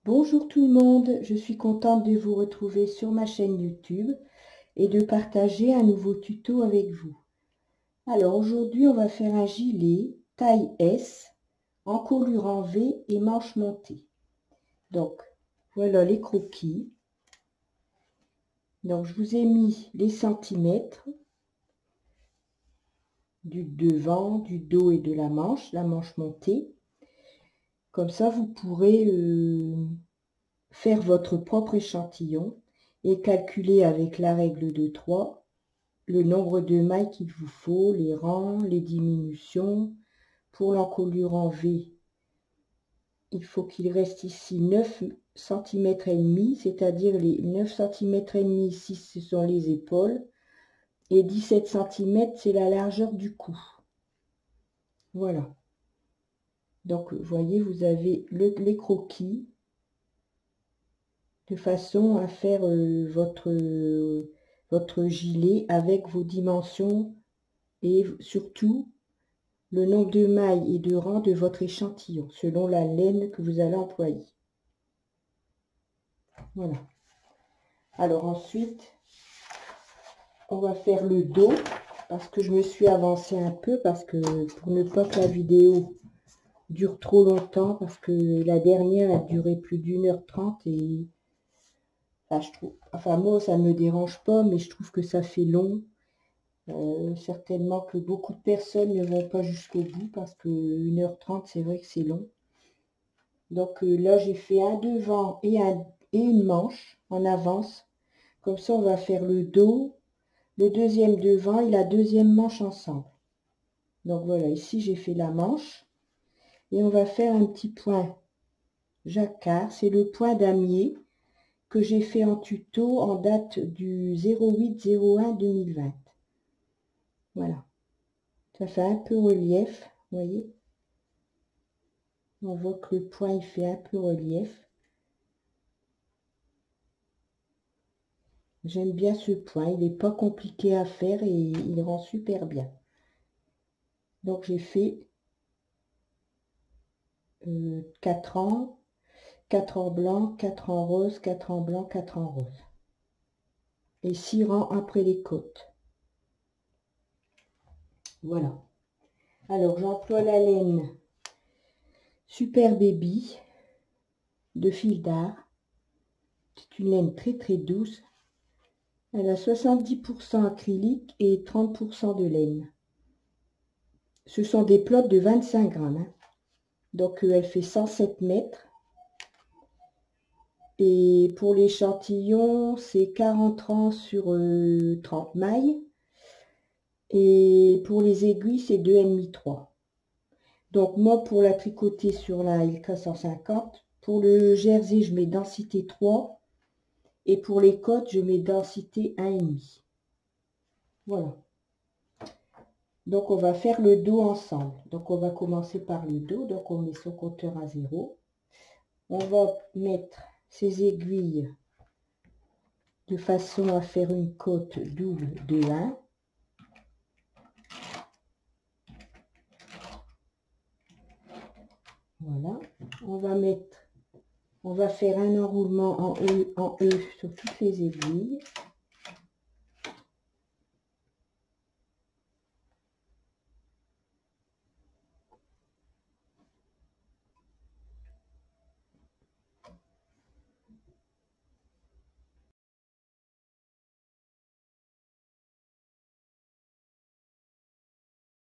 Bonjour tout le monde, je suis contente de vous retrouver sur ma chaîne YouTube et de partager un nouveau tuto avec vous. Alors aujourd'hui on va faire un gilet taille S, encolure V et manches montées. Donc voilà les croquis. Donc je vous ai mis les centimètres du devant, du dos et de la manche montée. Comme ça vous pourrez faire votre propre échantillon et calculer avec la règle de 3 le nombre de mailles qu'il vous faut, les rangs, les diminutions. Pour l'encolure en V, il faut qu'il reste ici 9 cm et demi, c'est-à-dire les 9 cm et demi ici ce sont les épaules et 17 cm c'est la largeur du cou. Voilà. Donc vous voyez, vous avez les croquis de façon à faire votre gilet avec vos dimensions et surtout le nombre de mailles et de rangs de votre échantillon selon la laine que vous allez employer. Voilà. Alors ensuite, on va faire le dos parce que je me suis avancée un peu parce que pour ne pas que la vidéo dure trop longtemps, parce que la dernière a duré plus d'1h30 et enfin, je trouve, enfin moi ça ne me dérange pas, mais je trouve que ça fait long. Certainement que beaucoup de personnes ne vont pas jusqu'au bout parce que 1h30 c'est vrai que c'est long. Donc là j'ai fait un devant et une manche en avance. Comme ça on va faire le dos, le deuxième devant et la deuxième manche ensemble. Donc voilà, ici j'ai fait la manche et on va faire un petit point jacquard. C'est le point damier que j'ai fait en tuto en date du 08/01/2020. Voilà, ça fait un peu relief, vous voyez. On voit que le point il fait un peu relief. J'aime bien ce point, il n'est pas compliqué à faire et il rend super bien. Donc j'ai fait 4 rangs, 4 en blanc, 4 en rose, 4 en blanc, 4 en rose. Et 6 rangs après les côtes. Voilà. Alors j'emploie la laine Super Baby de fil d'art. C'est une laine très très douce. Elle a 70% acrylique et 30% de laine. Ce sont des plots de 25 grammes. Hein. Donc elle fait 107 mètres. Et pour l'échantillon, c'est 40 rangs sur 30 mailles. Et pour les aiguilles, c'est 2,5, 3. Donc moi, pour la tricoter sur la LK 150, pour le jersey, je mets densité 3. Et pour les côtes, je mets densité 1,5. Voilà. Donc on va faire le dos ensemble. Donc on va commencer par le dos. Donc on met son compteur à 0. On va mettre ces aiguilles de façon à faire une côte double de 1. Voilà, on va faire un enroulement en E sur toutes les aiguilles.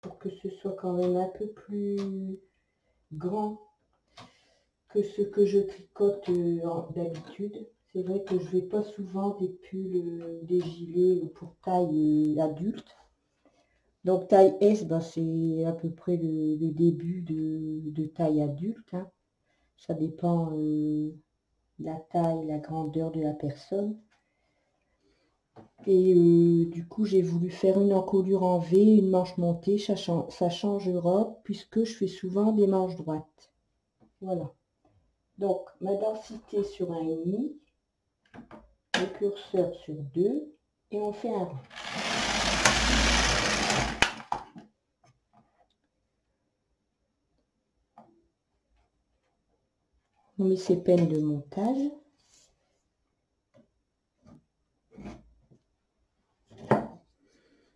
Pour que ce soit quand même un peu plus grand que ce que je tricote d'habitude. C'est vrai que je ne fais pas souvent des pulls, des gilets pour taille adulte. Donc taille S, ben, c'est à peu près le début de taille adulte. Hein. Ça dépend la taille, la grandeur de la personne. Et du coup, j'ai voulu faire une encolure en V, une manche montée. Ça changera puisque je fais souvent des manches droites. Voilà. Donc, ma densité sur 1,5, le curseur sur 2, et on fait un rond. On met ses peines de montage.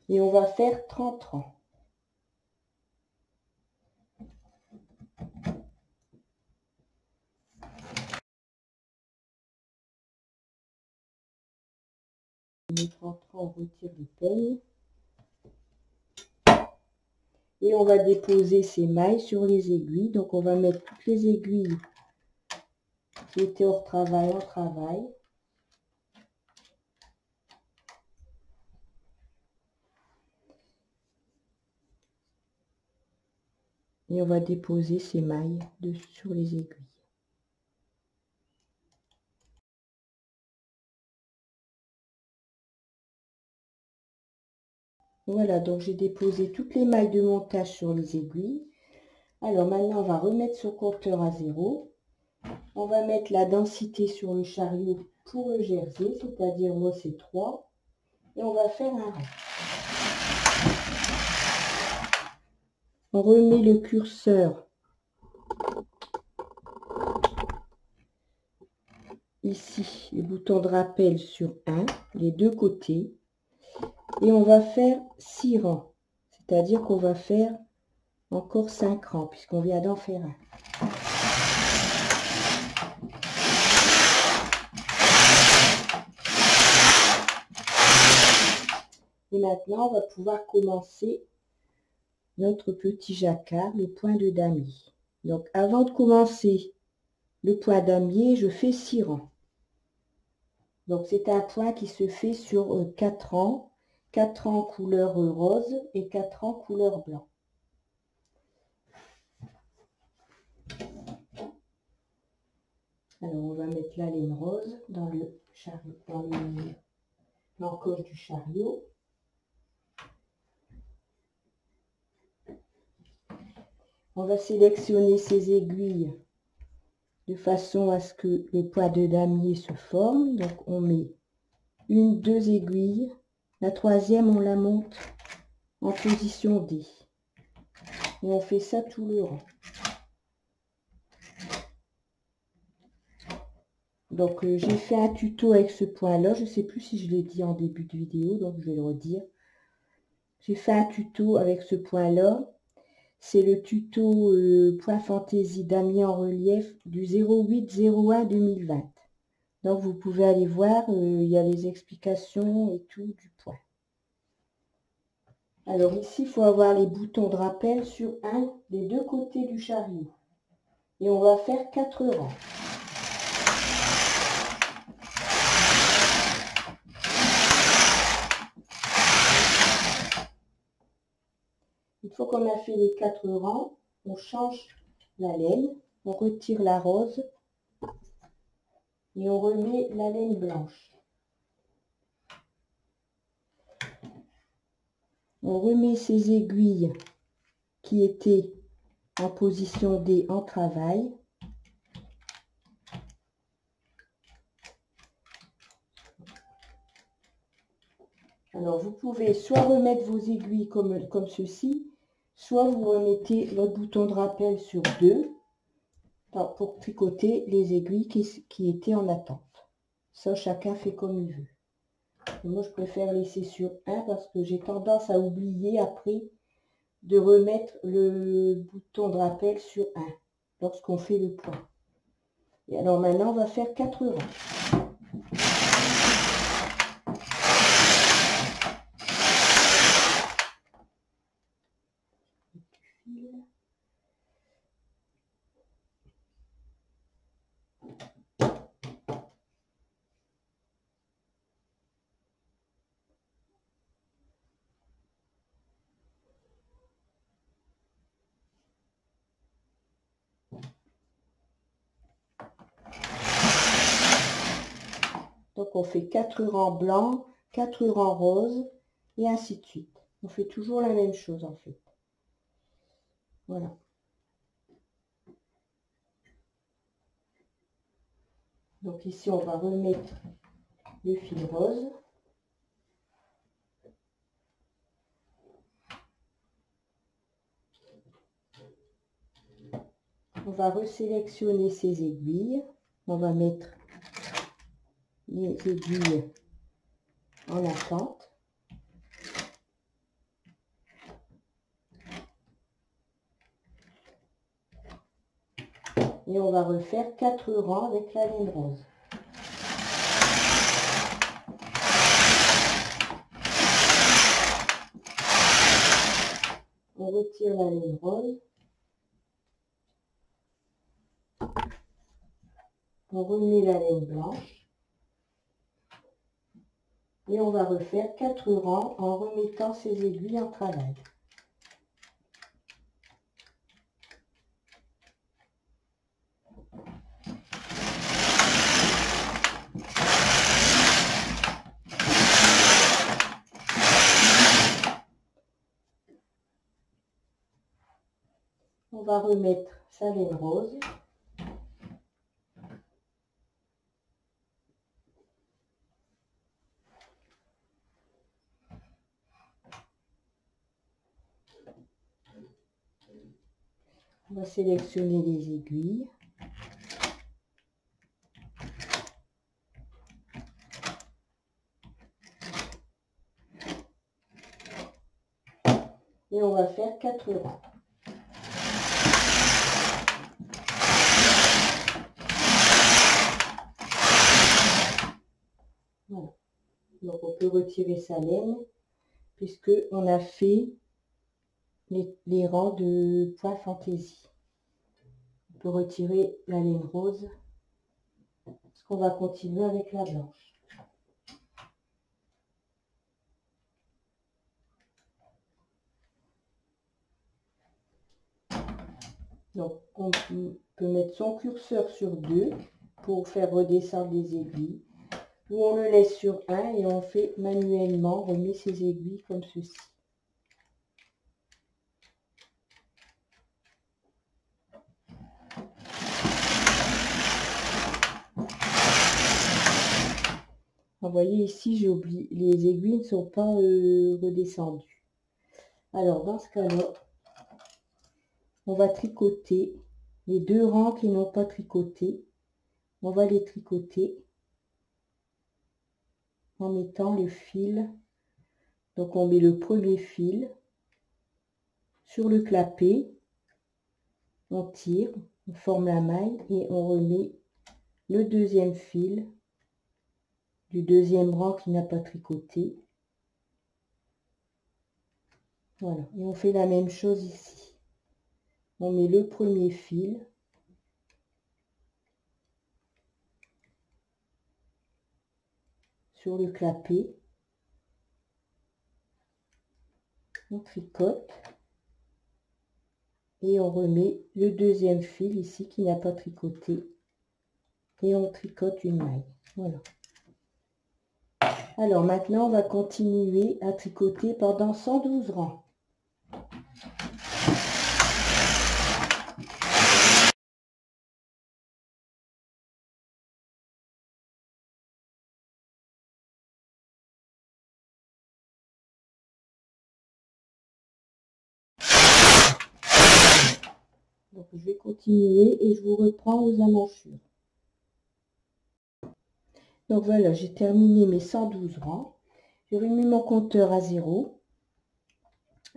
Et on va faire 30 rangs. Les 30 rangs, on retire les peines. Et on va déposer ces mailles sur les aiguilles. Donc on va mettre toutes les aiguilles qui étaient hors travail en travail. Et on va déposer ces mailles sur les aiguilles. Voilà, donc j'ai déposé toutes les mailles de montage sur les aiguilles. Alors maintenant, on va remettre ce compteur à 0. On va mettre la densité sur le chariot pour le jersey, c'est-à-dire moi c'est 3. Et on va faire un rang. On remet le curseur ici, le bouton de rappel sur 1, les deux côtés. Et on va faire 6 rangs. C'est-à-dire qu'on va faire encore 5 rangs, puisqu'on vient d'en faire un. Et maintenant, on va pouvoir commencer notre petit jacquard, le point de damier. Donc, avant de commencer le point damier, je fais 6 rangs. Donc, c'est un point qui se fait sur 4 rangs. 4 rangs couleur rose et 4 rangs couleur blanc. Alors, on va mettre la laine rose dans le chariot, dans l'encoche du chariot. On va sélectionner ces aiguilles de façon à ce que le point de damier se forme. Donc, on met une, deux aiguilles. La troisième, on la monte en position D. Et on fait ça tout le rang. Donc, j'ai fait un tuto avec ce point-là. Je ne sais plus si je l'ai dit en début de vidéo, donc je vais le redire. J'ai fait un tuto avec ce point-là. C'est le tuto point fantaisie damier en relief du 08/01/2020. Donc, vous pouvez aller voir, il y a les explications et tout du point. Alors ici, il faut avoir les boutons de rappel sur un des deux côtés du chariot. Et on va faire 4 rangs. Une fois qu'on a fait les 4 rangs, on change la laine, on retire la rose et on remet la laine blanche. On remet ces aiguilles qui étaient en position D en travail. Alors vous pouvez soit remettre vos aiguilles comme ceci, soit vous remettez votre bouton de rappel sur 2 pour tricoter les aiguilles qui étaient en attente. Ça, chacun fait comme il veut. Et moi, je préfère laisser sur 1 parce que j'ai tendance à oublier après de remettre le bouton de rappel sur 1 lorsqu'on fait le point. Et alors maintenant, on va faire 4 rangs. Donc on fait 4 rangs blancs, 4 rangs roses et ainsi de suite. On fait toujours la même chose en fait. Voilà. Donc ici on va remettre le fil rose. On va resélectionner ces aiguilles. On va mettre les aiguilles en attente. Et on va refaire 4 rangs avec la laine rose. On retire la laine rose. On remet la laine blanche. Et on va refaire 4 rangs en remettant ces aiguilles en travail. On va remettre sa laine rose. On va sélectionner les aiguilles. Et on va faire 4 rangs. Voilà. Donc on peut retirer sa laine puisque on a fait les rangs de point fantaisie. On peut retirer la laine rose parce qu'on va continuer avec la blanche. Donc on peut mettre son curseur sur 2 pour faire redescendre les aiguilles. Ou on le laisse sur 1 et on fait manuellement, on remet ses aiguilles comme ceci. Vous voyez ici, j'ai oublié, les aiguilles ne sont pas redescendues. Alors dans ce cas-là, on va tricoter les 2 rangs qui n'ont pas tricoté. On va les tricoter en mettant le fil. Donc on met le premier fil sur le clapet, on tire, on forme la maille et on remet le deuxième fil du deuxième rang qui n'a pas tricoté. Voilà, et on fait la même chose ici. On met le premier fil sur le clapet, on tricote et on remet le deuxième fil ici qui n'a pas tricoté et on tricote une maille. Voilà. Alors maintenant on va continuer à tricoter pendant 112 rangs. Donc je vais continuer et je vous reprends aux emmanchures. Donc voilà, j'ai terminé mes 112 rangs. J'ai remis mon compteur à 0.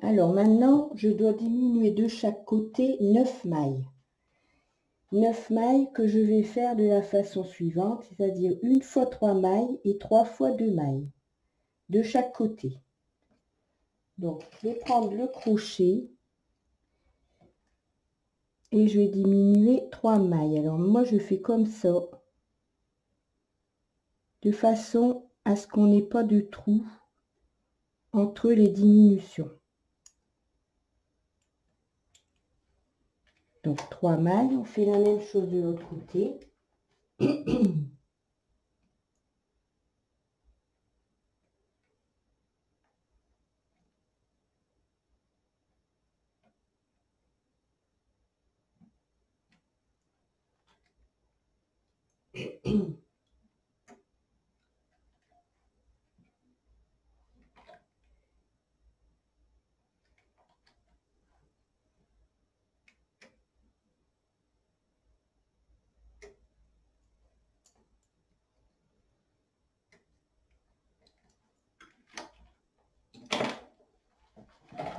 Alors maintenant, je dois diminuer de chaque côté 9 mailles. 9 mailles que je vais faire de la façon suivante, c'est-à-dire 1 fois 3 mailles et 3 fois 2 mailles de chaque côté. Donc je vais prendre le crochet et je vais diminuer 3 mailles. Alors moi je fais comme ça, de façon à ce qu'on n'ait pas de trou entre les diminutions. Donc 3 mailles, on fait la même chose de l'autre côté.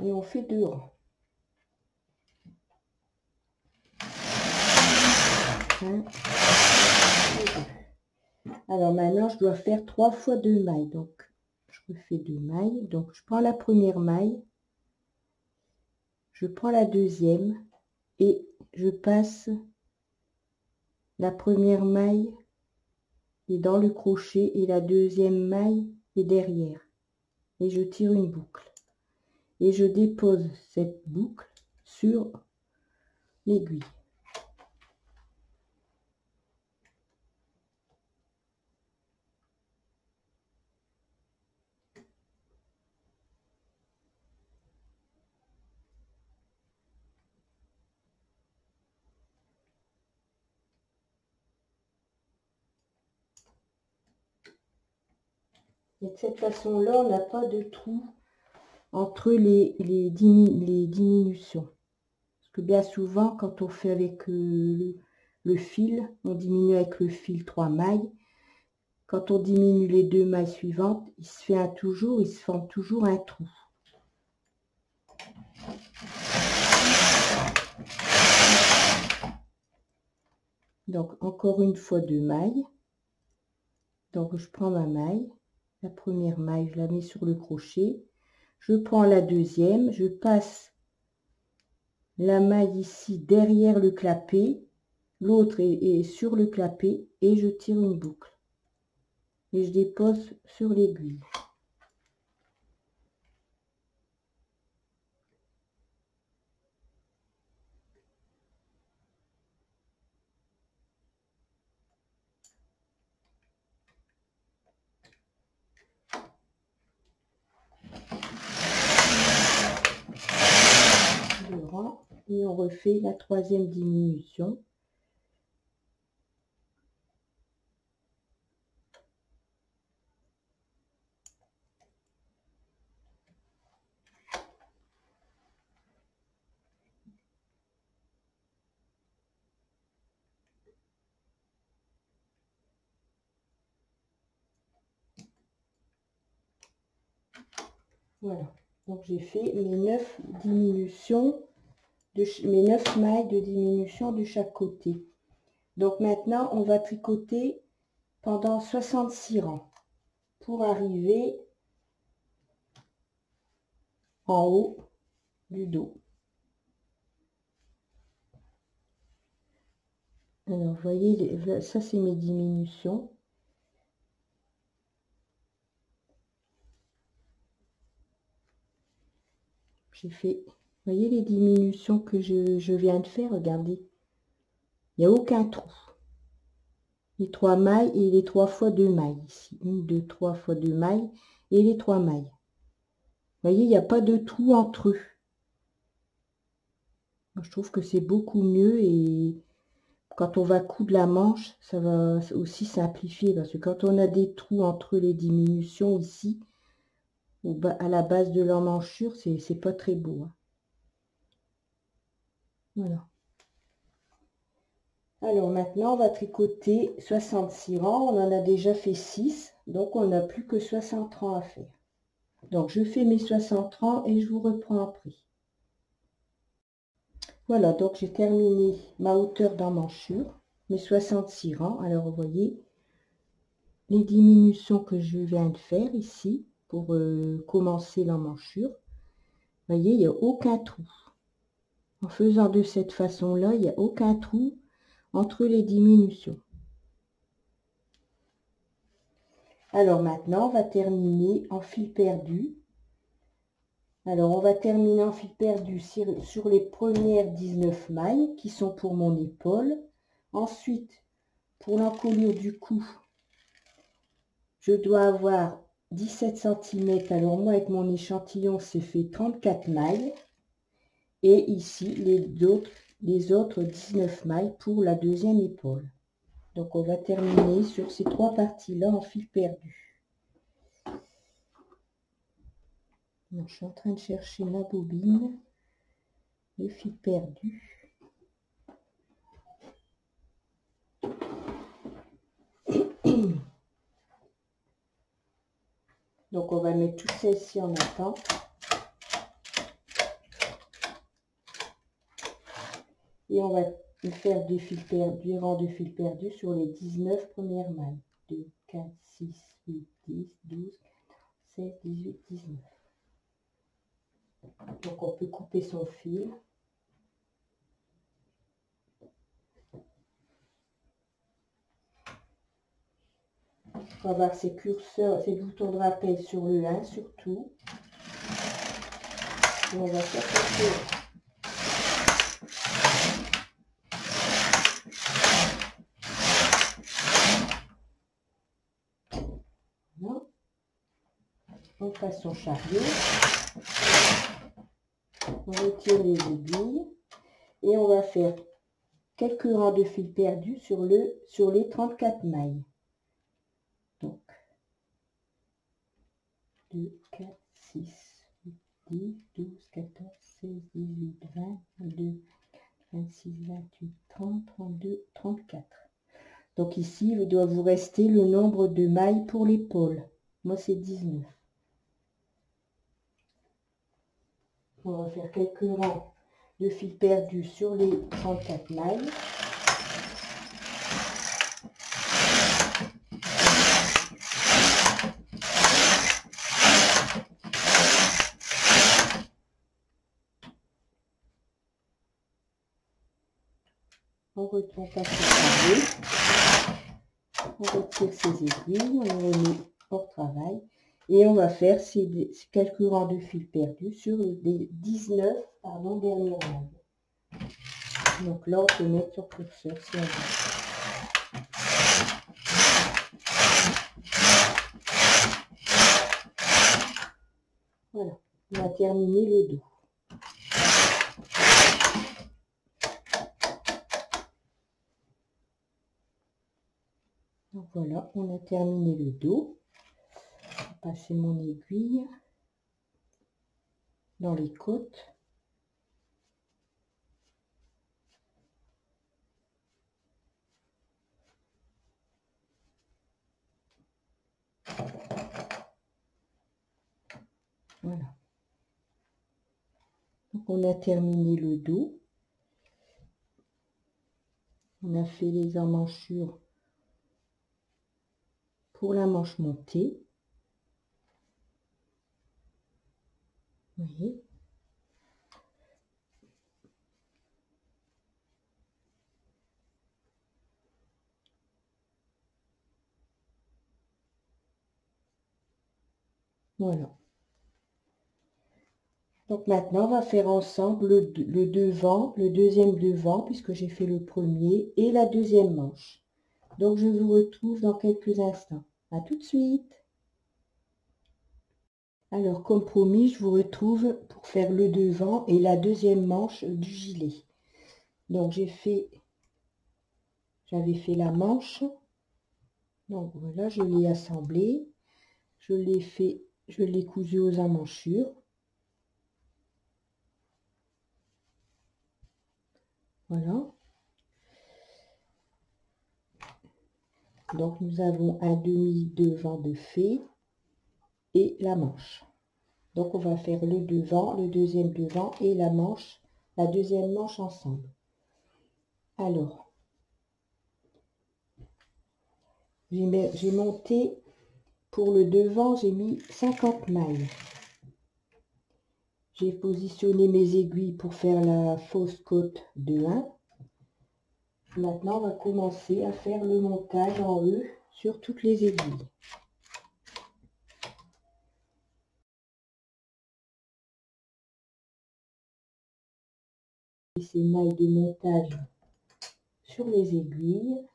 et on fait 2 rangs. 1, 2. Alors maintenant je dois faire 3 fois 2 mailles, donc je refais 2 mailles. Donc je prends la première maille, je prends la deuxième et je passe la première maille et dans le crochet et la deuxième maille est derrière, et je tire une boucle et je dépose cette boucle sur l'aiguille. Et de cette façon-là, on n'a pas de trou entre les diminutions. Parce que bien souvent, quand on fait avec le fil, on diminue avec le fil 3 mailles. Quand on diminue les 2 mailles suivantes, il se forme toujours un trou. Donc, encore une fois 2 mailles. Donc, je prends ma maille. La première maille, je la mets sur le crochet. Je prends la deuxième, je passe la maille ici derrière le clapet, l'autre est sur le clapet et je tire une boucle. Et je dépose sur l'aiguille. Le rang et on refait la troisième diminution. Voilà, donc j'ai fait mes 9 diminutions, mes 9 mailles de diminution de chaque côté. Donc maintenant, on va tricoter pendant 66 rangs pour arriver en haut du dos. Alors, vous voyez, ça c'est mes diminutions. J'ai fait, vous voyez les diminutions que je viens de faire, regardez. Il n'y a aucun trou. Les 3 mailles et les 3 fois 2 mailles ici. 1, 2, 3 fois 2 mailles et les 3 mailles. Vous voyez, il n'y a pas de trou entre eux. Je trouve que c'est beaucoup mieux et quand on va coudre la manche, ça va aussi simplifier parce que quand on a des trous entre les diminutions ici, à la base de l'emmanchure, c'est pas très beau. Hein. Voilà. Alors maintenant, on va tricoter 66 rangs. On en a déjà fait 6, donc on n'a plus que 60 rangs à faire. Donc je fais mes 60 rangs et je vous reprends après. Voilà, donc j'ai terminé ma hauteur d'emmanchure, mes 66 rangs. Alors vous voyez les diminutions que je viens de faire ici pour commencer l'emmanchure. Vous voyez, il n'y a aucun trou. En faisant de cette façon-là, il n'y a aucun trou entre les diminutions. Alors maintenant, on va terminer en fil perdu. Alors, on va terminer en fil perdu sur les premières 19 mailles qui sont pour mon épaule. Ensuite, pour l'encolure du cou, je dois avoir 17 cm. Alors, moi, avec mon échantillon, c'est fait 34 mailles. Et ici, les autres 19 mailles pour la deuxième épaule. Donc, on va terminer sur ces 3 parties-là en fil perdu. Donc, je suis en train de chercher ma bobine, le fil perdu. Donc, on va mettre toutes celles-ci en attente. Et on va faire des fils perdus, des rangs de fils perdus sur les 19 premières mailles. 2, 4, 6, 8, 10, 12, 16, 18, 19. Donc on peut couper son fil. On va avoir ces curseurs, ces boutons de rappel sur le 1 surtout. Et on va faire quelque chose. Voilà. On passe son chariot. On retire les aiguilles. Et on va faire quelques rangs de fil perdus sur les 34 mailles. Donc, 2, 4, 6, 8, 10, 12, 14, 16, 18, 20, 22, 26, 28, 30, 32, 34. Donc ici, il doit vous rester le nombre de mailles pour l'épaule. Moi, c'est 19. On va faire quelques rangs de fil perdus sur les 34 mailles. On passe le carré, on retire ses aiguilles, on les remet hors travail et on va faire ces quelques rangs de fil perdus sur les 19 dernières mailles. Donc là, on peut mettre sur curseur si on veut. Voilà, on a terminé le dos. Donc voilà, on a terminé le dos. Je vais passer mon aiguille dans les côtes. Voilà. Donc on a terminé le dos. On a fait les emmanchures pour la manche montée. Vous voyez. Voilà. Donc maintenant, on va faire ensemble le devant, le deuxième devant, puisque j'ai fait le premier, et la deuxième manche. Donc je vous retrouve dans quelques instants. À tout de suite. Alors, comme promis, je vous retrouve pour faire le devant et la deuxième manche du gilet. Donc j'avais fait la manche. Donc voilà, je l'ai assemblé. Je l'ai cousu aux emmanchures. Voilà. Donc nous avons un demi devant de fait et la manche. Donc on va faire le devant, le deuxième devant et la manche, la deuxième manche ensemble. Alors, j'ai monté pour le devant, j'ai mis 50 mailles. J'ai positionné mes aiguilles pour faire la fausse côte de 1. Maintenant, on va commencer à faire le montage en E sur toutes les aiguilles. Et ces mailles de montage sur les aiguilles.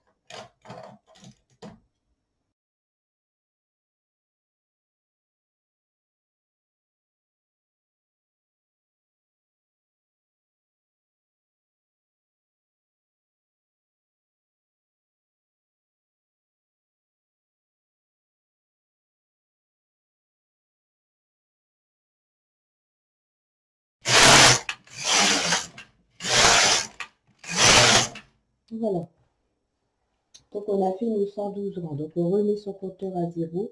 Voilà. Donc on a fait nos 112 rangs. Donc on remet son compteur à 0.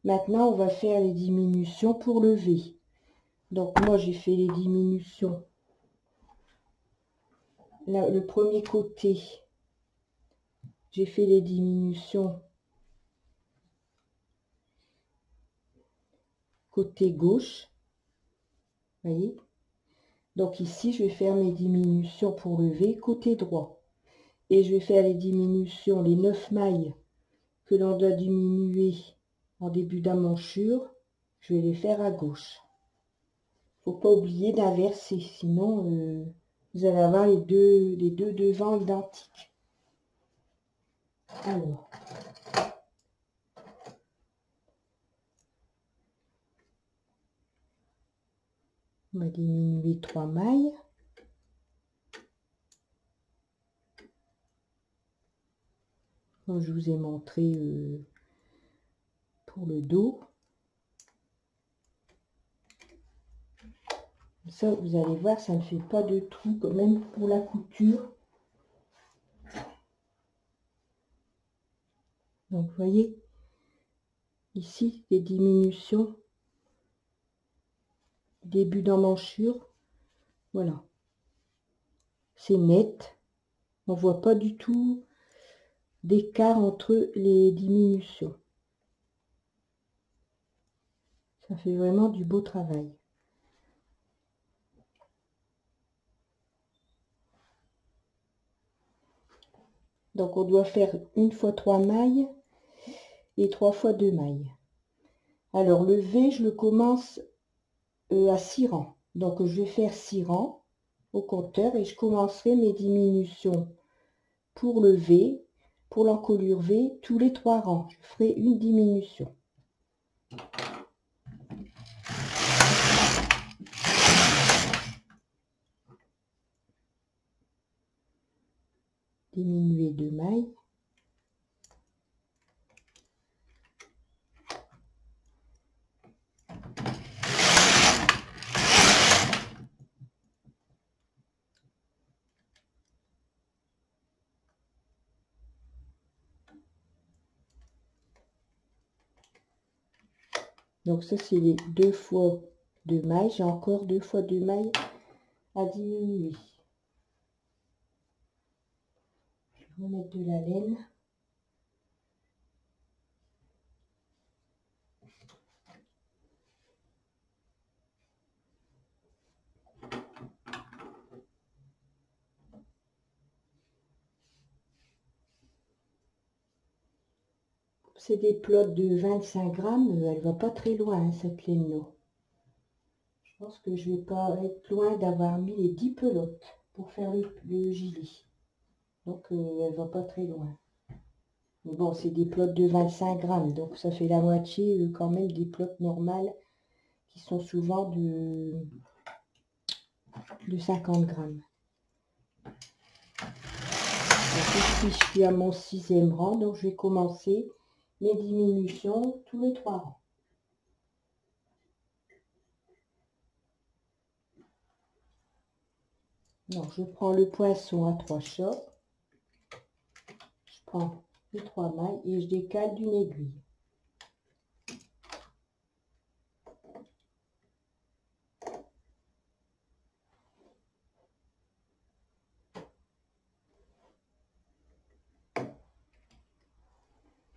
Maintenant on va faire les diminutions pour le V. Donc moi j'ai fait les diminutions le premier côté, j'ai fait les diminutions côté gauche, voyez. Donc ici, je vais faire mes diminutions pour le V côté droit. Et je vais faire les diminutions, les 9 mailles que l'on doit diminuer en début d'emmanchure. Je vais les faire à gauche. Faut pas oublier d'inverser, sinon vous allez avoir les deux devants identiques. Alors, on va diminuer 3 mailles. Comme je vous ai montré pour le dos. Ça, vous allez voir, ça ne fait pas de trou, même pour la couture. Donc, vous voyez, ici, les diminutions, début d'emmanchure, voilà. C'est net. On voit pas du tout d'écart entre les diminutions. Ça fait vraiment du beau travail. Donc on doit faire 1 fois 3 mailles et 3 fois 2 mailles. Alors le V, je le commence à 6 rangs. Donc je vais faire 6 rangs au compteur et je commencerai mes diminutions pour le V, pour l'encolure V, tous les 3 rangs. Je ferai une diminution. Diminuer 2 mailles. Donc ça c'est les 2 fois 2 mailles. J'ai encore 2 fois 2 mailles à diminuer. Je vais remettre de la laine. C'est des plots de 25 grammes, elle va pas très loin, hein, cette laine-là. Je pense que je vais pas être loin d'avoir mis les 10 pelotes pour faire le gilet. Donc elle va pas très loin. Mais bon, c'est des plots de 25 grammes, donc ça fait la moitié quand même des plots normales qui sont souvent de 50 grammes. Donc ici, je suis à mon 6e rang, donc je vais commencer mes diminutions tous les 3 rangs. Donc je prends le poinçon à 3 chats, je prends les 3 mailles et je décale d'une aiguille.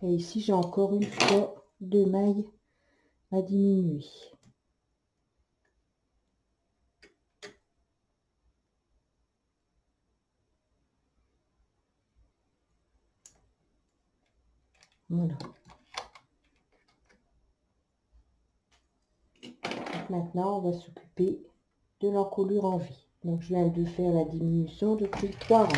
Et ici j'ai encore une fois 2 mailles à diminuer. Voilà. Donc maintenant, on va s'occuper de l'encolure en V. Donc, je viens de faire la diminution depuis 3 rangs.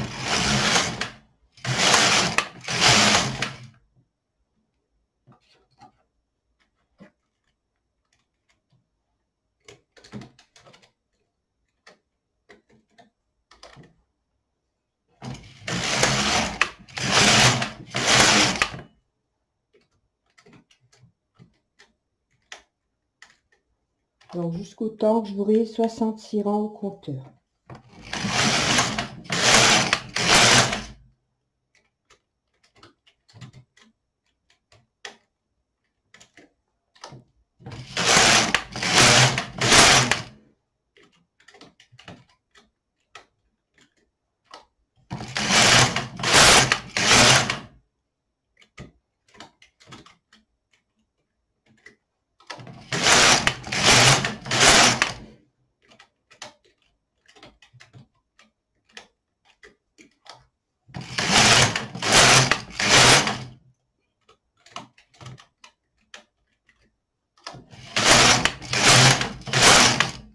Donc, jusqu'au temps que j'aurai 66 rangs au compteur.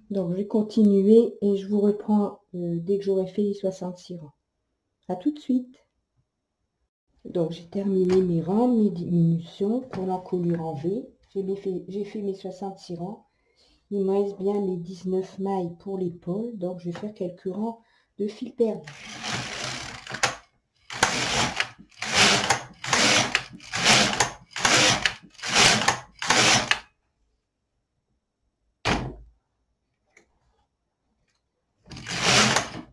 Donc, je vais continuer et je vous reprends dès que j'aurai fait les 66 rangs. À tout de suite. Donc, j'ai terminé mes rangs, mes diminutions pour l'encolure en V. J'ai fait mes 66 rangs. Il me reste bien mes 19 mailles pour l'épaule. Donc, je vais faire quelques rangs de fil perdu.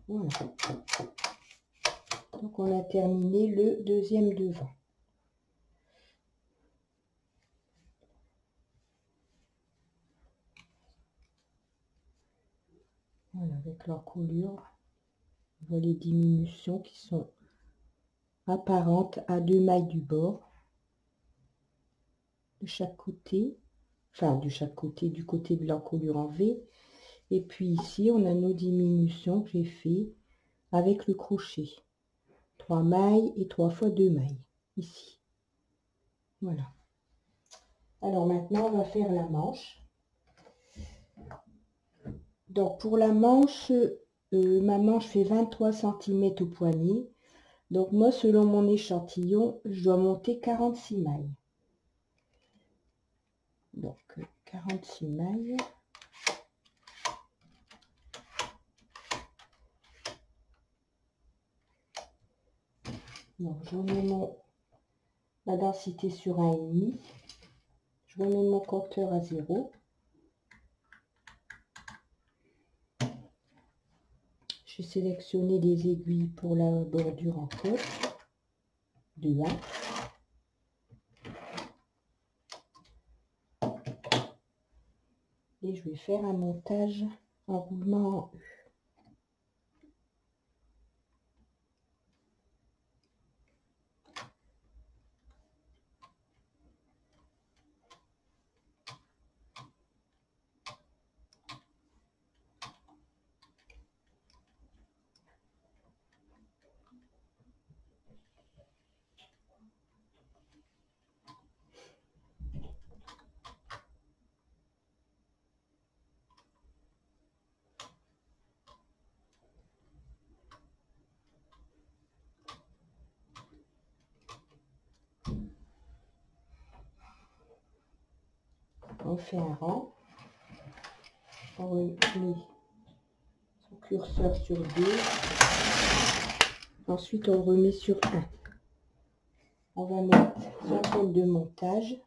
Voilà. Donc, on a terminé le deuxième devant. Voilà, avec l'encolure, on voit les diminutions qui sont apparentes à 2 mailles du bord. De chaque côté, enfin de chaque côté, du côté de l'encolure en V. Et puis ici, on a nos diminutions que j'ai fait avec le crochet. 3 mailles et 3 fois 2 mailles, ici. Voilà. Alors maintenant, on va faire la manche. Donc pour la manche, ma manche fait 23 cm au poignet. Donc moi, selon mon échantillon, je dois monter 46 mailles. Donc 46 mailles. Donc je remets ma densité sur 1,5. Je remets mon compteur à 0. Je vais sélectionner des aiguilles pour la bordure en côte de 1. Et je vais faire un montage en roulement en U. On fait un rang, on remet son curseur sur 2, ensuite on remet sur 1. On va mettre son fil de montage.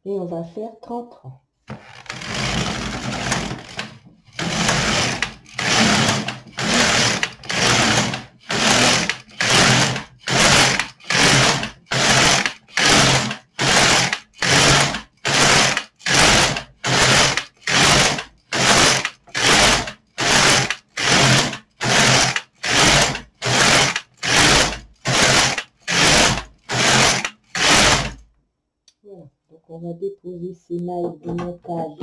Et on va faire 30 rangs. Voilà, donc on va déposer ces mailles de montage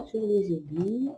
sur les aiguilles.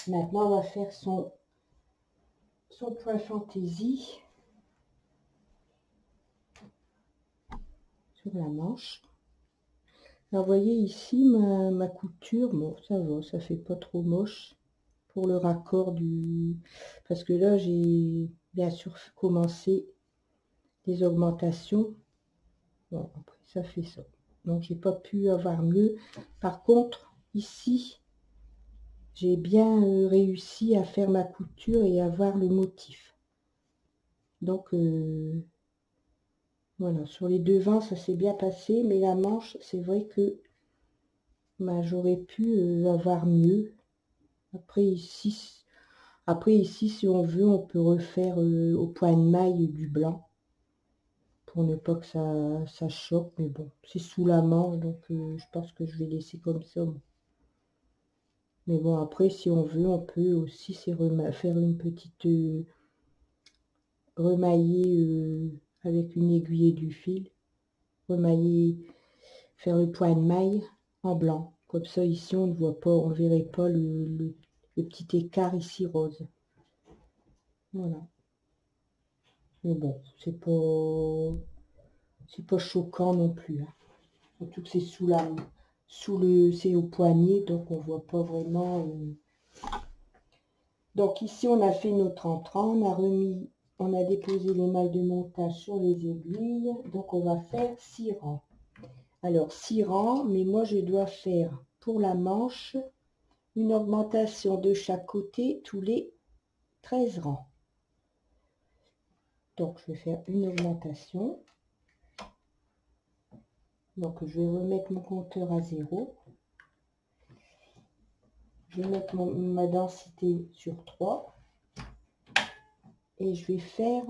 Maintenant, on va faire son point fantaisie sur la manche. Alors, vous voyez ici ma couture, bon, ça va, ça fait pas trop moche pour le raccord du... Parce que là, j'ai bien sûr commencé les augmentations. Bon, après, ça fait ça. Donc, j'ai pas pu avoir mieux. Par contre, ici, j'ai bien réussi à faire ma couture et avoir le motif. Donc, voilà, sur les devants, ça s'est bien passé, mais la manche, c'est vrai que bah, j'aurais pu avoir mieux. Après ici, si on veut, on peut refaire au point de maille du blanc pour ne pas que ça choque. Mais bon, c'est sous la manche, donc je pense que je vais laisser comme ça. Mais bon, après, si on veut, on peut aussi faire une petite remailler avec une aiguille et du fil. Remailler, faire le point de maille en blanc. Comme ça, ici, on ne voit pas, on ne verrait pas le petit écart ici rose. Voilà. Mais bon, c'est pas choquant non plus. Hein. Surtout que c'est c'est au poignet, donc on voit pas vraiment. Donc ici, on a fait notre entrant, on a déposé les malles de montage sur les aiguilles. Donc on va faire 6 rangs. Alors 6 rangs, mais moi je dois faire pour la manche une augmentation de chaque côté tous les 13 rangs. Donc je vais faire une augmentation. Donc je vais remettre mon compteur à 0. Je vais mettre ma densité sur 3. Et je vais faire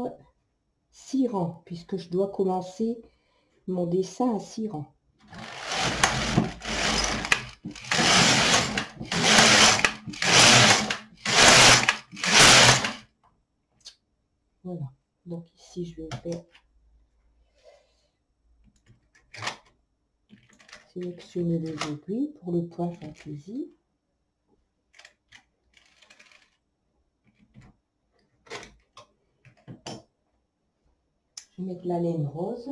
6 rangs, puisque je dois commencer mon dessin à 6 rangs. Voilà. Donc ici, je vais faire sélectionner les aiguilles pour le point fantaisie. Je vais mettre la laine rose.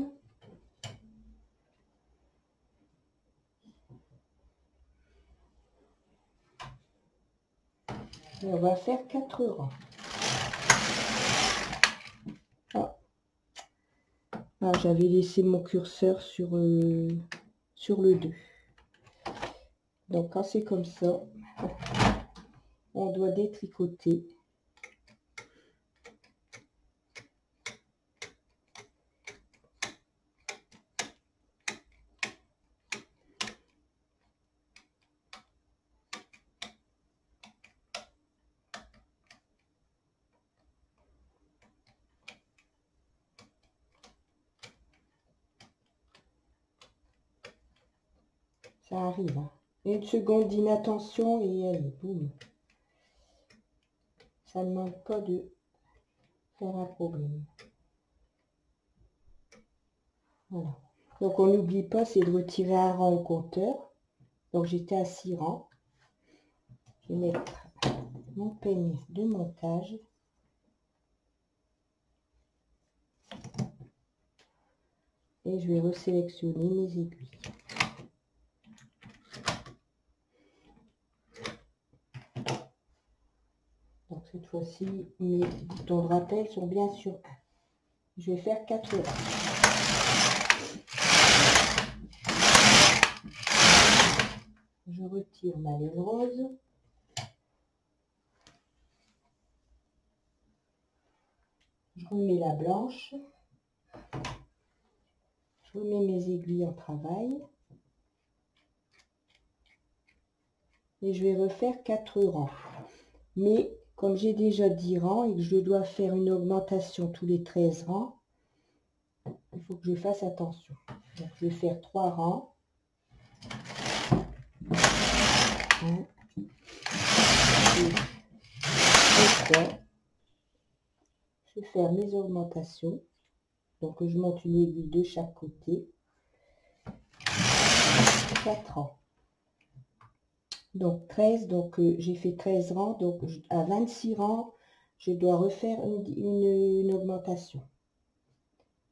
Et on va faire 4 rangs. Ah. Ah, j'avais laissé mon curseur sur le 2. Donc quand c'est comme ça, on doit détricoter. Ça arrive. Hein. Une seconde d'inattention et allez, boum. Ça ne manque pas de faire un problème. Voilà. Donc on n'oublie pas, c'est de retirer un rang au compteur. Donc j'étais à 6 rangs. Je vais mettre mon peigne de montage. Et je vais resélectionner mes aiguilles. Donc cette fois-ci, mes boutons de rappel sont bien sur 1. Je vais faire 4 rangs. Je retire ma laine rose. Je remets la blanche. Je remets mes aiguilles en travail. Et je vais refaire 4 rangs. Mais comme j'ai déjà 10 rangs et que je dois faire une augmentation tous les 13 rangs, il faut que je fasse attention. Donc, je vais faire 3 rangs. 1, 2, 3. Je vais faire mes augmentations. Donc je monte une aiguille de chaque côté. 4 rangs. Donc 13, donc j'ai fait 13 rangs, donc à 26 rangs, je dois refaire une augmentation.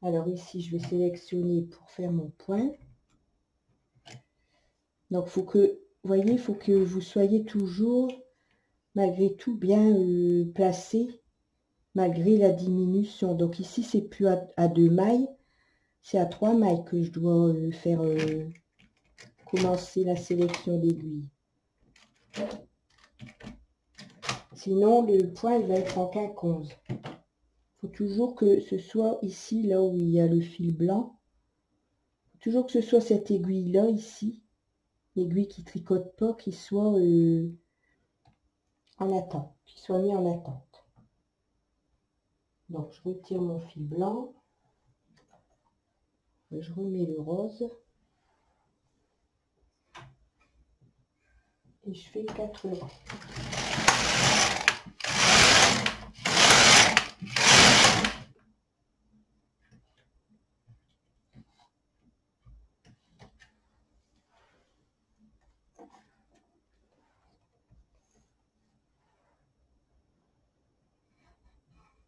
Alors ici, je vais sélectionner pour faire mon point. Donc faut que, vous voyez, il faut que vous soyez toujours, malgré tout, bien placé, malgré la diminution. Donc ici, c'est plus à 2 mailles, c'est à 3 mailles que je dois faire commencer la sélection d'aiguilles. Sinon, le point il va être en quinconze. Il faut toujours que ce soit ici, là où il y a le fil blanc. Faut toujours que ce soit cette aiguille-là, ici. L'aiguille qui tricote pas, qui soit en attente, qui soit mis en attente. Donc, je retire mon fil blanc. Je remets le rose. Et je fais 4 rangs.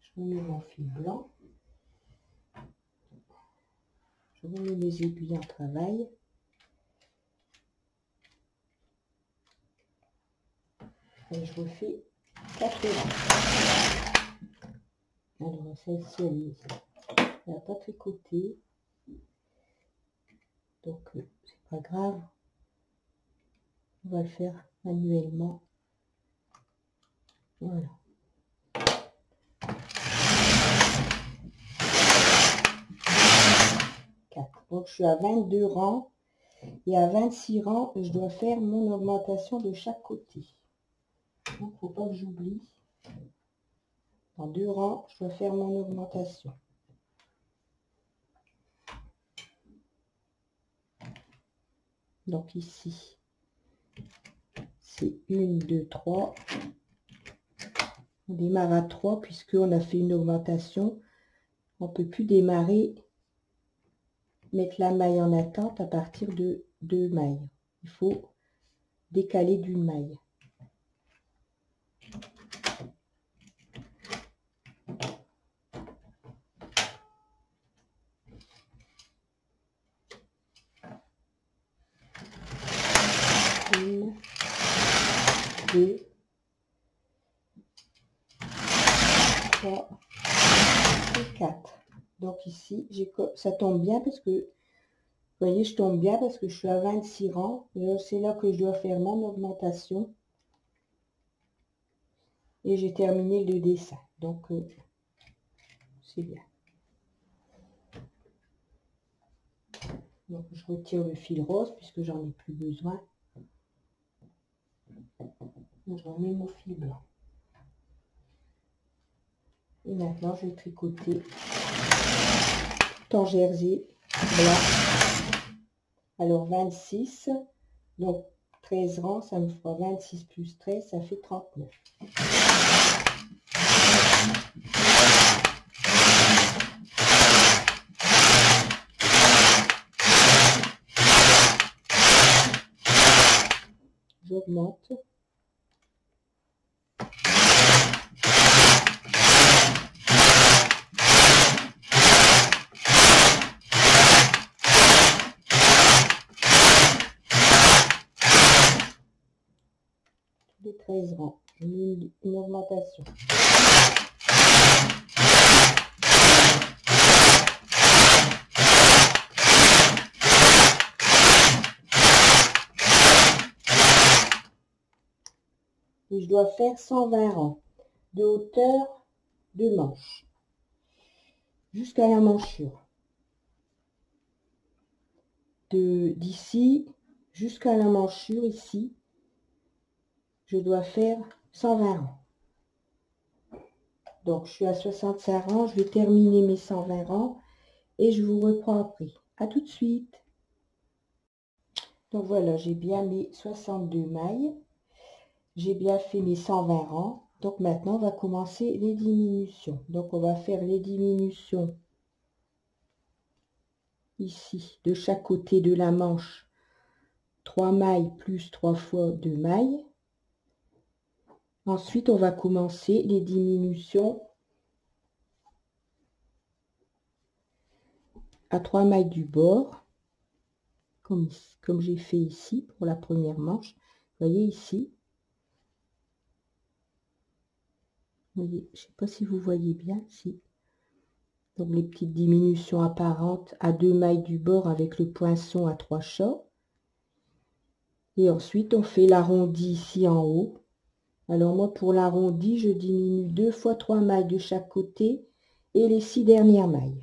Je remets mon fil blanc. Je remets mes aiguilles en travail. Et je refais 4 rangs. Alors, celle-ci, elle n'a pas tricoté. Donc, c'est pas grave. On va le faire manuellement. Voilà. Donc, je suis à 22 rangs. Et à 26 rangs, je dois faire mon augmentation de chaque côté. Donc, il ne faut pas que j'oublie. Dans 2 rangs, je dois faire mon augmentation. Donc, ici, c'est 1, 2, 3. On démarre à 3 puisqu'on a fait une augmentation. On ne peut plus démarrer, mettre la maille en attente à partir de 2 mailles. Il faut décaler d'une maille. Une, 2, 3 et 4. Donc ici, ça tombe bien parce que, vous voyez, je tombe bien parce que je suis à 26 rangs. C'est là que je dois faire mon augmentation. Et j'ai terminé le dessin. Donc, c'est bien. Donc, je retire le fil rose puisque j'en ai plus besoin. Donc, je remets mon fil blanc. Et maintenant, je vais tricoter en jersey blanc. Alors, 26. Donc, 13 rangs, ça me fera 26 plus 13, ça fait 39. J'augmente. Les 13 rangs, je mets une augmentation. Et je dois faire 120 rangs de hauteur de manche jusqu'à la manchure. D'ici jusqu'à la manchure ici, je dois faire 120 rangs. Donc, je suis à 65 rangs. Je vais terminer mes 120 rangs et je vous reprends après. À tout de suite. Donc, voilà, j'ai bien mes 62 mailles. J'ai bien fait mes 120 rangs. Donc, maintenant, on va commencer les diminutions. Donc, on va faire les diminutions ici, de chaque côté de la manche 3 mailles plus 3 fois 2 mailles. Ensuite, on va commencer les diminutions à 3 mailles du bord, comme j'ai fait ici pour la première manche. Vous voyez ici. Vous voyez, je ne sais pas si vous voyez bien, si. Donc les petites diminutions apparentes à 2 mailles du bord avec le poinçon à 3 chats. Et ensuite, on fait l'arrondi ici en haut. Alors moi, pour l'arrondi, je diminue 2 fois 3 mailles de chaque côté et les 6 dernières mailles.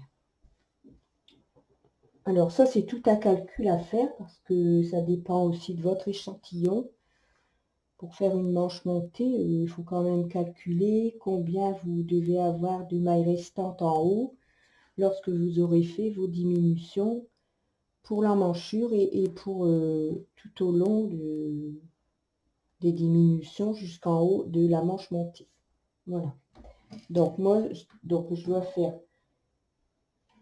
Alors ça, c'est tout un calcul à faire parce que ça dépend aussi de votre échantillon. Pour faire une manche montée, il faut quand même calculer combien vous devez avoir de mailles restantes en haut lorsque vous aurez fait vos diminutions pour l'emmanchure et pour tout au long des diminutions jusqu'en haut de la manche montée. Voilà. Donc moi, je dois faire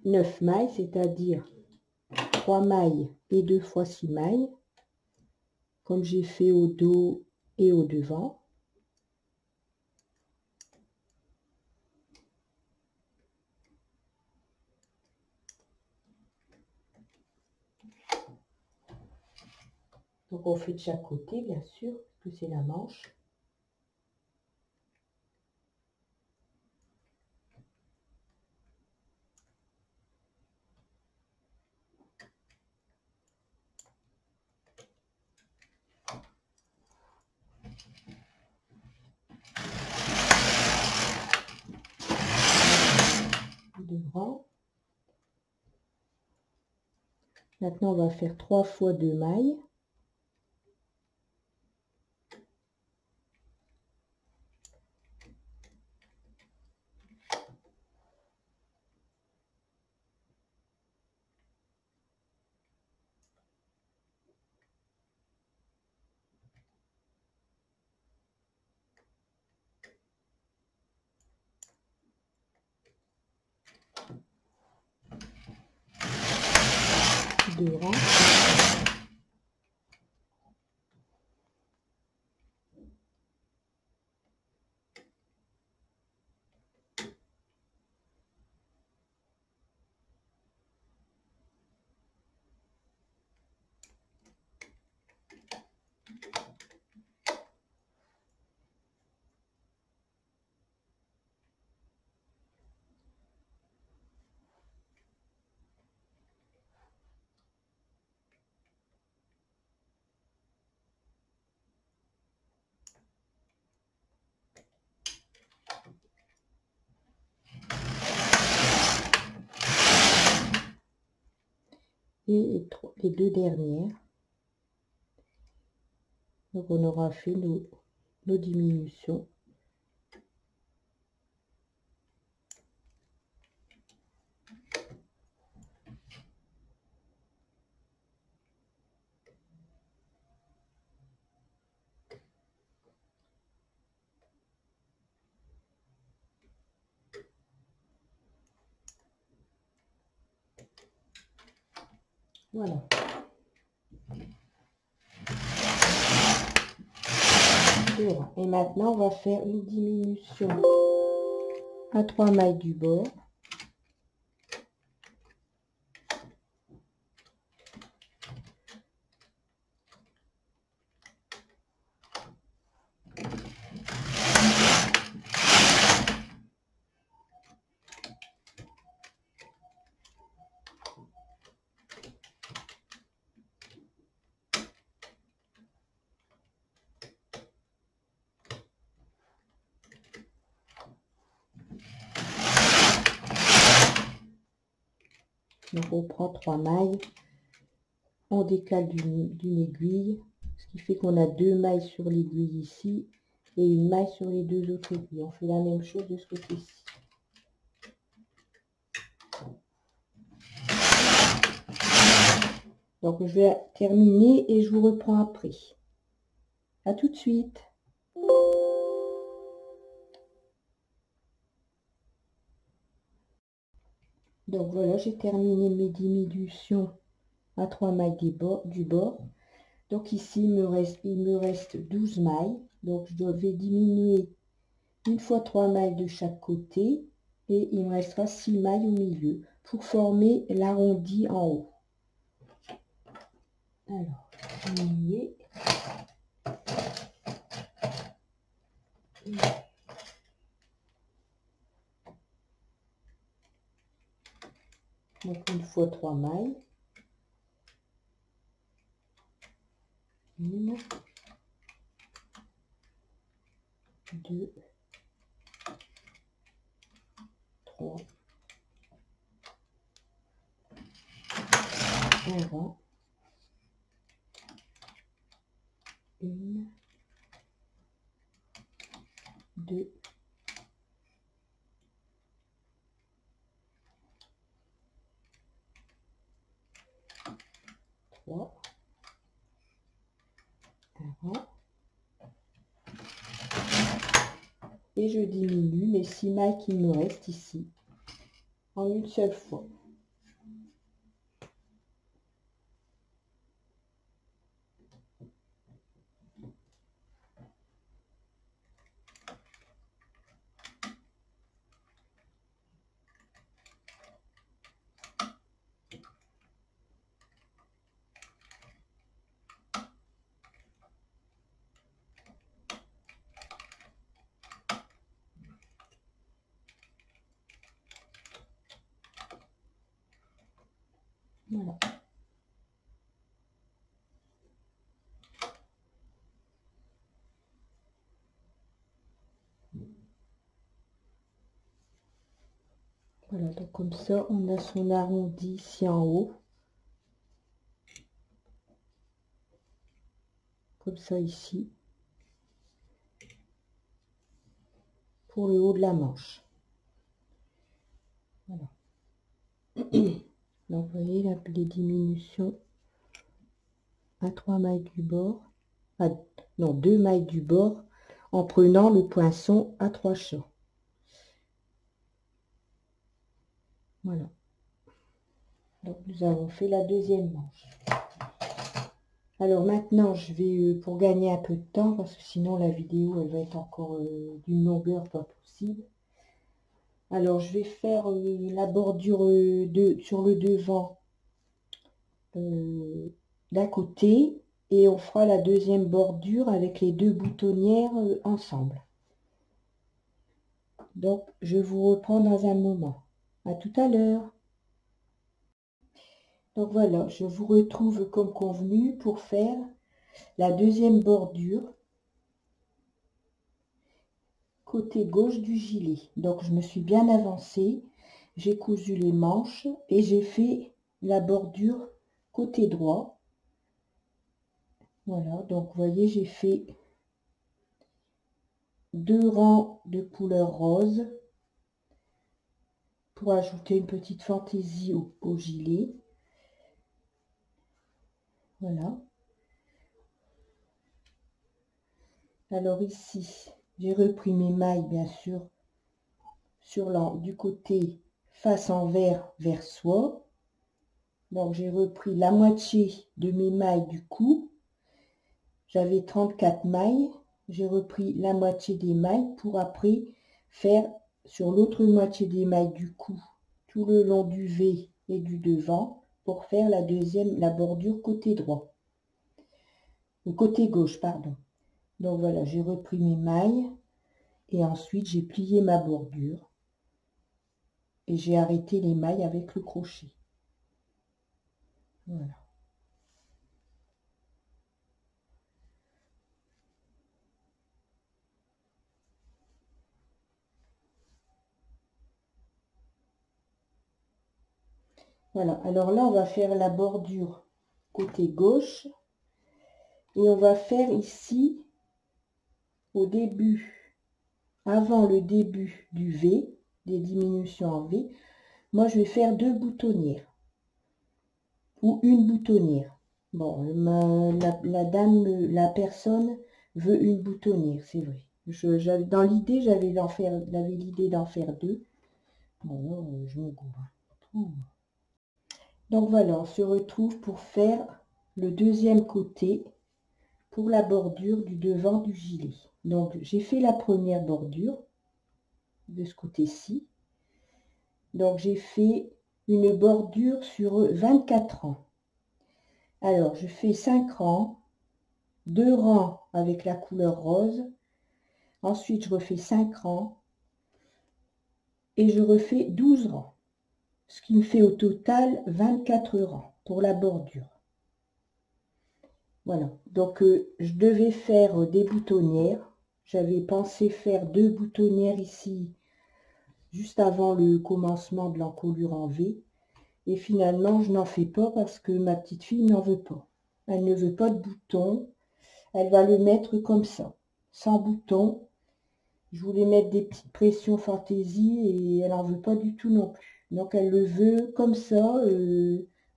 9 mailles, c'est-à-dire 3 mailles et 2 fois 6 mailles, comme j'ai fait au dos et au devant. Donc on fait de chaque côté, bien sûr, que c'est la manche. Devant. Maintenant, on va faire 3 fois 2 mailles. Deux rangs. Et les 2 dernières. Donc on aura fait nos diminutions. Voilà. Et maintenant, on va faire une diminution à 3 mailles du bord. Donc on prend 3 mailles, on décale d'une aiguille, ce qui fait qu'on a 2 mailles sur l'aiguille ici et une maille sur les 2 autres aiguilles. On fait la même chose de ce côté-ci. Donc je vais terminer et je vous reprends après. À tout de suite. Donc voilà, j'ai terminé mes diminutions à 3 mailles du bord. Donc ici, il me reste 12 mailles. Donc je vais diminuer une fois 3 mailles de chaque côté. Et il me restera 6 mailles au milieu pour former l'arrondi en haut. Alors, diminuer. Donc une fois 3 mailles. 1, 2, 3, un rang, 1, 2, 3, un rang, et je diminue les 6 mailles qui me restent ici en une seule fois. Voilà. Voilà, donc comme ça, on a son arrondi ici en haut. Comme ça ici. Pour le haut de la manche. Voilà. Donc vous voyez là, les diminutions à 3 mailles du bord. Non, 2 mailles du bord en prenant le poinçon à 3 champs. Voilà. Donc nous avons fait la deuxième manche. Alors maintenant je vais, pour gagner un peu de temps, parce que sinon la vidéo elle va être encore d'une longueur pas possible. Alors je vais faire la bordure sur le devant d'un côté, et on fera la deuxième bordure avec les deux boutonnières ensemble. Donc je vous reprends dans un moment. À tout à l'heure. Donc voilà, je vous retrouve comme convenu pour faire la deuxième bordure côté gauche du gilet. Donc je me suis bien avancée, j'ai cousu les manches et j'ai fait la bordure côté droit. Voilà, donc vous voyez, j'ai fait 2 rangs de couleur rose pour ajouter une petite fantaisie au gilet. Voilà. Alors ici, j'ai repris mes mailles, bien sûr, du côté face envers vers soi. Donc j'ai repris la moitié de mes mailles du cou. J'avais 34 mailles. J'ai repris la moitié des mailles pour après faire sur l'autre moitié des mailles du cou tout le long du V et du devant pour faire la bordure côté droit. Le côté gauche, pardon. Donc voilà, j'ai repris mes mailles et ensuite j'ai plié ma bordure et j'ai arrêté les mailles avec le crochet. Voilà. Voilà, alors là on va faire la bordure côté gauche et on va faire ici au début, avant le début du V, des diminutions en V, moi je vais faire 2 boutonnières ou une boutonnière. Bon, la personne veut une boutonnière, c'est vrai. Dans l'idée, j'avais l'idée d'en faire 2. Bon, je me gourre. Donc voilà, on se retrouve pour faire le deuxième côté pour la bordure du devant du gilet. Donc j'ai fait la première bordure de ce côté-ci. Donc j'ai fait une bordure sur 24 rangs. Alors je fais 5 rangs, 2 rangs avec la couleur rose. Ensuite je refais 5 rangs et je refais 12 rangs. Ce qui me fait au total 24 rangs pour la bordure. Voilà, donc je devais faire des boutonnières. J'avais pensé faire 2 boutonnières ici, juste avant le commencement de l'encolure en V. Et finalement, je n'en fais pas parce que ma petite fille n'en veut pas. Elle ne veut pas de bouton. Elle va le mettre comme ça, sans bouton. Je voulais mettre des petites pressions fantaisie et elle n'en veut pas du tout non plus. Donc elle le veut comme ça,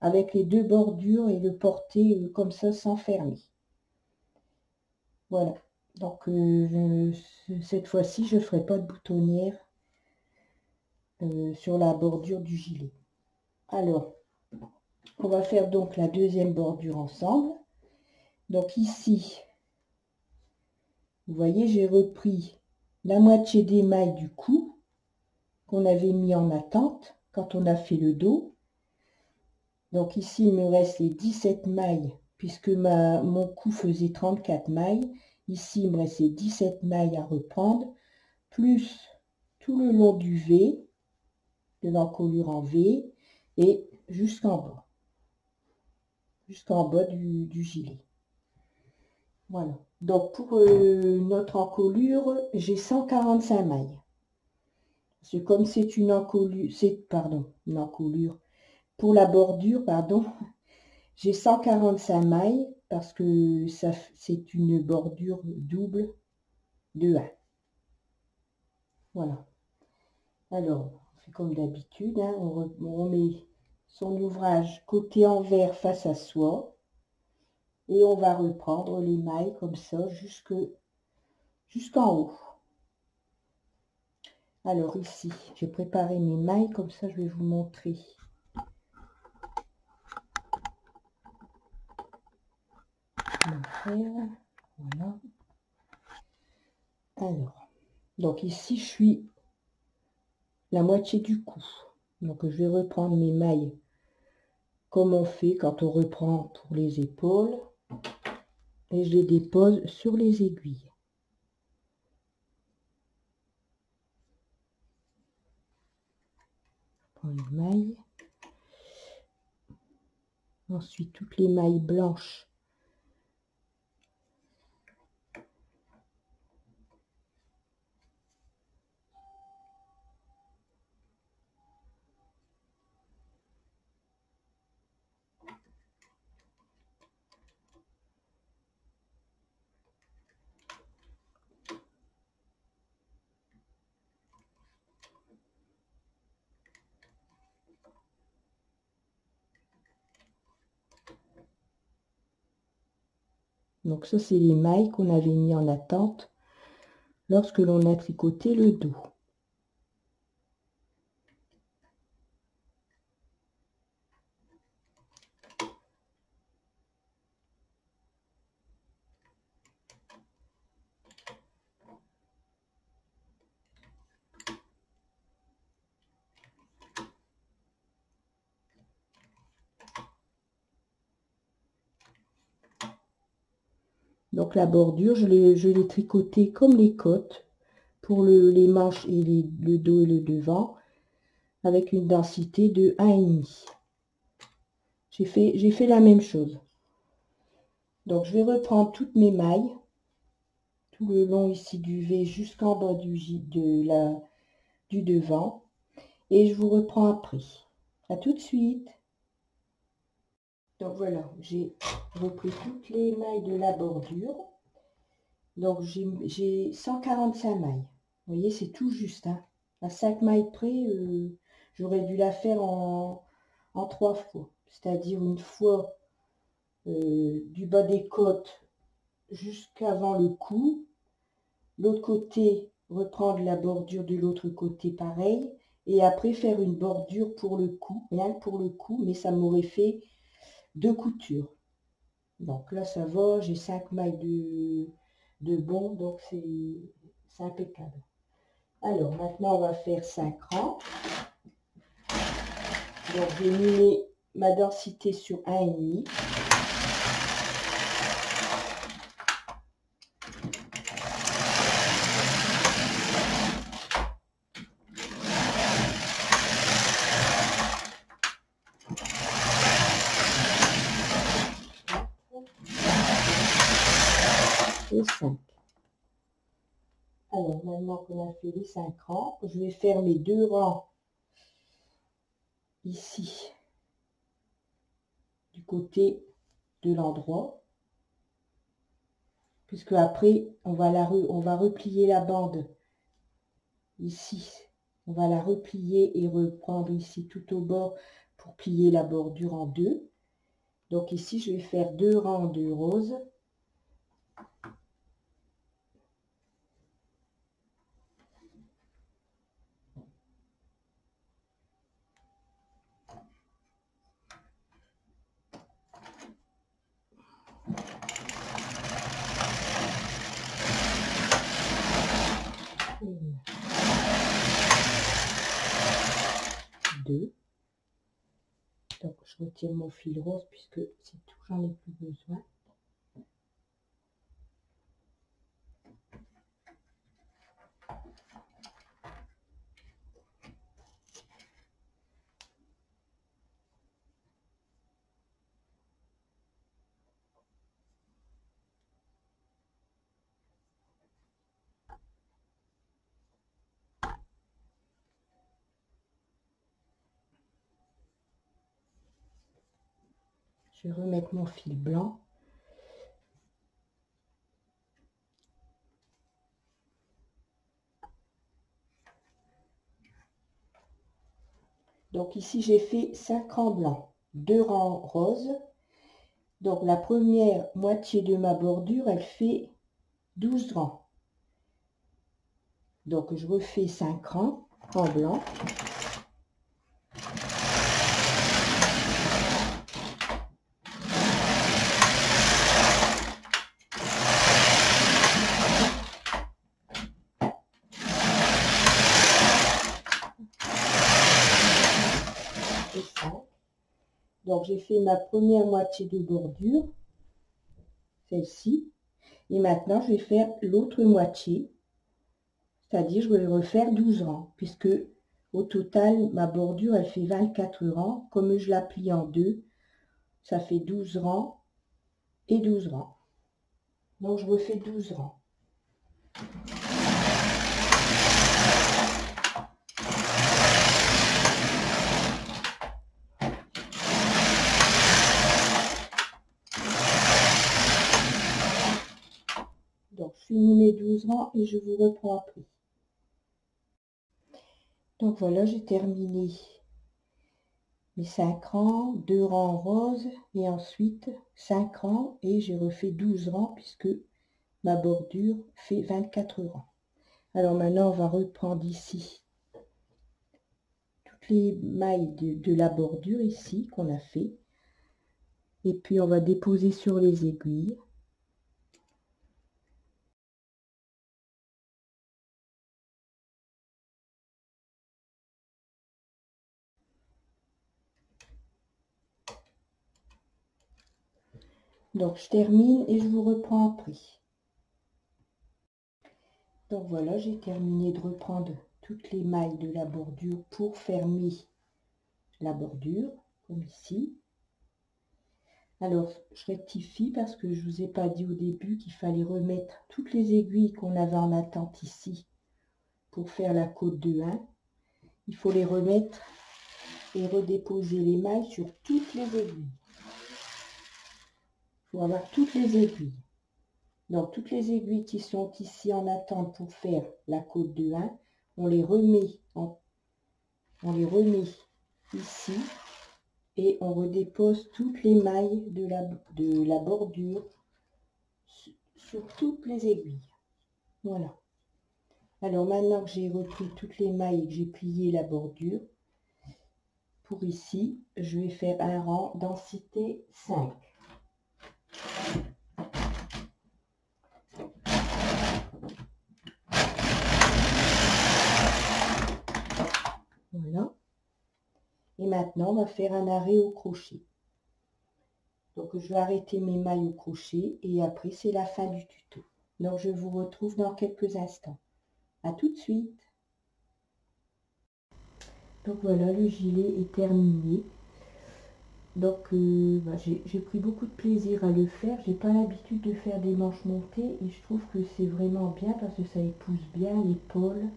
avec les 2 bordures et le porter comme ça sans fermer. Voilà. Donc cette fois-ci, je ne ferai pas de boutonnière sur la bordure du gilet. Alors, on va faire donc la deuxième bordure ensemble. Donc ici, vous voyez, j'ai repris la moitié des mailles du cou qu'on avait mis en attente quand on a fait le dos. Donc ici, il me reste les 17 mailles puisque mon cou faisait 34 mailles. Ici, il me reste les 17 mailles à reprendre, plus tout le long du V, de l'encolure en V, et jusqu'en bas du gilet. Voilà. Donc pour notre encolure, j'ai 145 mailles. Parce que comme c'est une encolure, une encolure, pour la bordure, pardon, j'ai 145 mailles parce que c'est une bordure double de 1. Voilà. Alors, on fait comme d'habitude, hein, on remet son ouvrage côté envers face à soi et on va reprendre les mailles comme ça jusqu'en haut. Alors ici, j'ai préparé mes mailles, comme ça je vais vous montrer. Voilà. Alors, donc ici je suis la moitié du cou. Donc je vais reprendre mes mailles comme on fait quand on reprend pour les épaules. Et je les dépose sur les aiguilles. Les mailles. Ensuite, toutes les mailles blanches. Donc ça, c'est les mailles qu'on avait mis en attente lorsque l'on a tricoté le dos. Donc la bordure, je l'ai tricotée comme les côtes pour les manches et le dos et le devant avec une densité de 1,5. J'ai fait la même chose. Donc je vais reprendre toutes mes mailles tout le long ici du V jusqu'en bas du devant et je vous reprends après. À tout de suite. Donc voilà, j'ai repris toutes les mailles de la bordure. Donc j'ai 145 mailles. Vous voyez, c'est tout juste. Hein. À 5 mailles près, j'aurais dû la faire en 3 fois. C'est-à-dire une fois du bas des côtes jusqu'avant le cou. L'autre côté, reprendre la bordure de l'autre côté pareil. Et après faire une bordure pour le cou, rien que pour le cou, mais ça m'aurait fait 2 coutures. Donc là, ça va, j'ai 5 mailles de bon, donc c'est impeccable. Alors, maintenant, on va faire 5 rangs. Donc, j'ai mis ma densité sur 1,5. Et 5. Alors, maintenant qu'on a fait les 5 rangs, je vais faire mes 2 rangs ici, du côté de l'endroit, puisque après, on va replier la bande ici. On va la replier et reprendre ici tout au bord pour plier la bordure en deux. Donc ici, je vais faire 2 rangs de rose. Une, 2. Donc je retire mon fil rose puisque c'est tout, j'en ai plus besoin. Je vais remettre mon fil blanc. Donc ici, j'ai fait 5 rangs blancs, 2 rangs roses. Donc la première moitié de ma bordure, elle fait 12 rangs. Donc je refais 5 rangs en blanc. Donc j'ai fait ma première moitié de bordure, celle-ci, et maintenant je vais faire l'autre moitié, c'est-à-dire je vais refaire 12 rangs, puisque au total ma bordure elle fait 24 rangs, comme je la plie en deux, ça fait 12 rangs et 12 rangs. Donc je refais 12 rangs. Donc, je finis mes 12 rangs et je vous reprends après. Donc, voilà, j'ai terminé mes 5 rangs, 2 rangs roses et ensuite 5 rangs et j'ai refait 12 rangs puisque ma bordure fait 24 rangs. Alors, maintenant, on va reprendre ici toutes les mailles de la bordure ici qu'on a fait. Et puis, on va déposer sur les aiguilles. Donc, je termine et je vous reprends après. Donc, voilà, j'ai terminé de reprendre toutes les mailles de la bordure pour fermer la bordure, comme ici. Alors, je rectifie parce que je ne vous ai pas dit au début qu'il fallait remettre toutes les aiguilles qu'on avait en attente ici pour faire la côte de 1. Il faut les remettre et redéposer les mailles sur toutes les aiguilles. Il faut avoir toutes les aiguilles. Donc, toutes les aiguilles qui sont ici en attente pour faire la côte de 1, on les remet ici et on redépose toutes les mailles de la bordure sur toutes les aiguilles. Voilà. Alors maintenant que j'ai repris toutes les mailles et que j'ai plié la bordure, pour ici, je vais faire un rang densité 5. Voilà. Et maintenant, on va faire un arrêt au crochet. Donc, je vais arrêter mes mailles au crochet et après, c'est la fin du tuto. Donc, je vous retrouve dans quelques instants. À tout de suite. Donc, voilà, le gilet est terminé. Donc, j'ai pris beaucoup de plaisir à le faire. J'ai pas l'habitude de faire des manches montées et je trouve que c'est vraiment bien parce que ça épouse bien l'épaule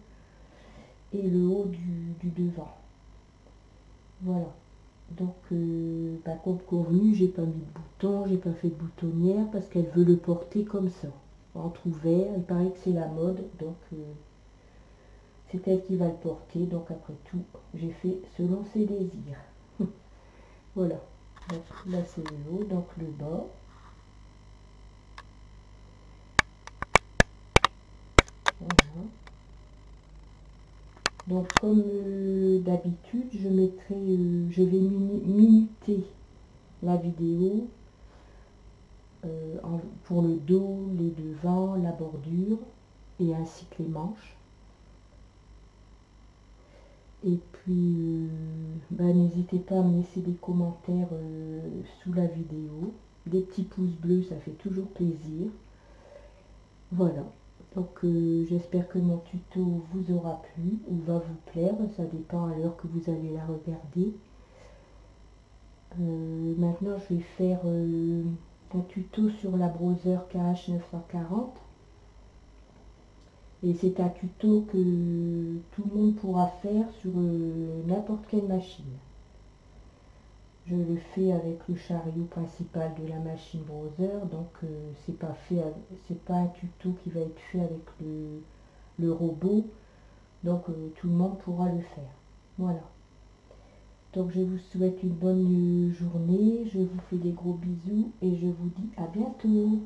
et le haut du devant. Voilà. Donc, comme convenu, j'ai pas mis de bouton, j'ai pas fait de boutonnière parce qu'elle veut le porter comme ça, entrouvert. Il paraît que c'est la mode, donc c'est elle qui va le porter. Donc après tout, j'ai fait selon ses désirs. Voilà. Donc là c'est le haut, donc le bas. Voilà. Donc comme d'habitude, je vais minuter la vidéo pour le dos, les devants, la bordure et ainsi que les manches. Et puis, n'hésitez pas à me laisser des commentaires sous la vidéo. Des petits pouces bleus, ça fait toujours plaisir. Voilà. Donc, j'espère que mon tuto vous aura plu ou va vous plaire. Ça dépend à l'heure que vous allez la regarder. Maintenant, je vais faire un tuto sur la Brother KH940. Et c'est un tuto que tout le monde pourra faire sur n'importe quelle machine. Je le fais avec le chariot principal de la machine Brother, donc c'est pas un tuto qui va être fait avec le robot, donc tout le monde pourra le faire. Voilà. Donc je vous souhaite une bonne journée, je vous fais des gros bisous et je vous dis à bientôt.